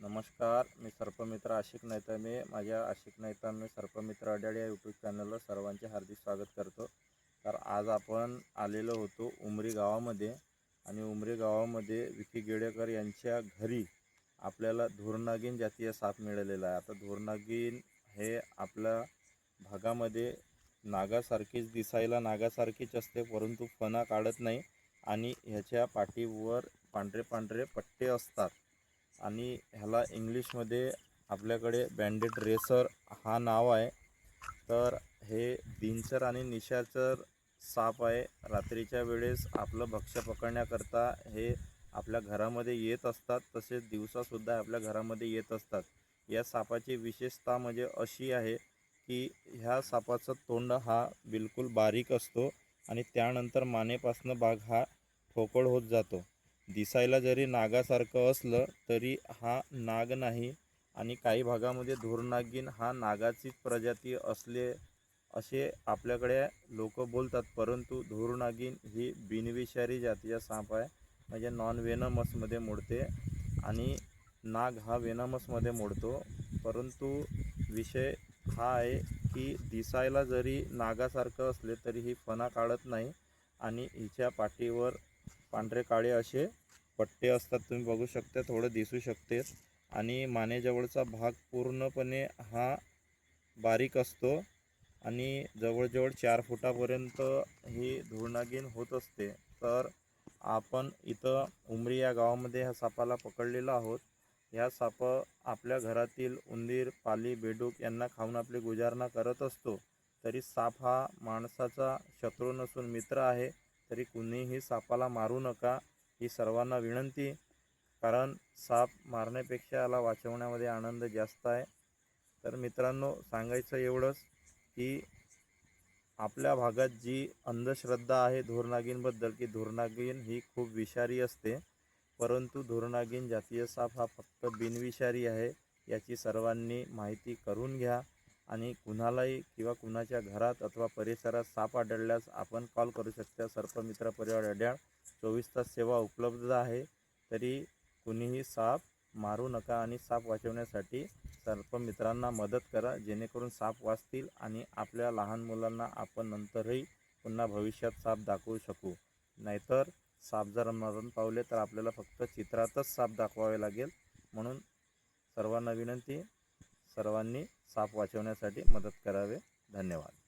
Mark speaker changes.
Speaker 1: नमस्कार, मी सर्पमित्र आशिक नैतामे. माझ्या आशिक नैतामे सर्पमित्र अड्याळ या यूट्यूब चॅनलला सर्वांचे हार्दिक स्वागत करतो. तर आज आपण आलेलो होतो उमरी गावामध्ये आणि उमरी गावामध्ये विकी गेडेकर यांच्या घरी आपल्याला धुरनागीन जातीय साप मिळालेला आहे. आता धुरनागीन हे आपल्या भागामध्ये नागासारखीच दिसायला नागासारखीच असते, परंतु फणा काढत नाही आणि ह्याच्या पाठीवर पांढरे पांढरे पट्टे असतात आणि ह्याला इंग्लिशमध्ये आपल्याकडे बँडेड रेसर हा नाव आहे. तर हे दिनचर आणि निशाचर साप आहे. रात्रीच्या वेळेस आपलं भक्ष्य पकडण्याकरता हे आपल्या घरामध्ये येत असतात, तसेच दिवसासुद्धा आपल्या घरामध्ये येत असतात. या सापाची विशेषता म्हणजे अशी आहे की ह्या सापाचं तोंड हा बिलकुल बारीक असतो आणि त्यानंतर मानेपासनं भाग हा ठोकळ होत जातो. दिसायला जरी नागासारखं असलं तरी हा नाग नाही आणि काही भागामध्ये धुरनागीन हा नागाचीच प्रजाती असे आपल्याकडे लोक बोलतात, परंतु धुरनागीन ही बिनविषारी जातीय साप आहे, म्हणजे नॉन वेनमसमध्ये मोडते आणि नाग हा वेनमसमध्ये मोडतो. परंतु विषय हा आहे की दिसायला जरी नागासारखं असले तरी ही फणा काढत नाही आणि हिच्या पाठीवर पांढरे काळे असे पट्टे असतात. तुम्ही बघू शकता, थोडं दिसू शकते आणि मानेजवळचा भाग पूर्णपणे हा बारीक असतो आणि जवळजवळ 4 फुटापर्यंत ही धुरनागीन होत असते. तर आपण इथं उमरी या गावामध्ये ह्या सापाला पकडलेलो आहोत. ह्या साप आपल्या घरातील उंदीर, पाली, बेडूक यांना खाऊन आपली गुजारणा करत असतो. तरी साप हा माणसाचा शत्रू नसून मित्र आहे. तरी कुणीही सापाला मारू नका ही सर्वांना विनंती, कारण साप मारण्यापेक्षा याला वाचवण्यामध्ये आनंद जास्त आहे. तर मित्रांनो, सांगायचं एवढंच की आपल्या भागात जी अंधश्रद्धा आहे धुरनागीनबद्दल की धुरनागीन ही खूप विषारी असते, परंतु धुरनागीन जातीय साप हा फक्त बिनविषारी आहे, याची सर्वांनी माहिती करून घ्या. आणि कुणालाही किंवा कुणाच्या घरात अथवा परिसरात साप आढळल्यास आपण कॉल करू शकता. सर्पमित्र परिवार अड्याळ 24 तास सेवा उपलब्ध आहे. तरी कुणीही साप मारू नका आणि साप वाचवण्यासाठी सर्पमित्रांना मदत करा, जेणेकरून साप वाचतील आणि आपल्या लहान मुलांना आपण नंतरही पुन्हा भविष्यात साप दाखवू शकू. नाहीतर साप जर मरण पावले तर आपल्याला फक्त चित्रातच साप दाखवावे लागेल. म्हणून सर्वांना विनंती, सर्वांनी साप वाचवण्यासाठी मदत करावे. धन्यवाद.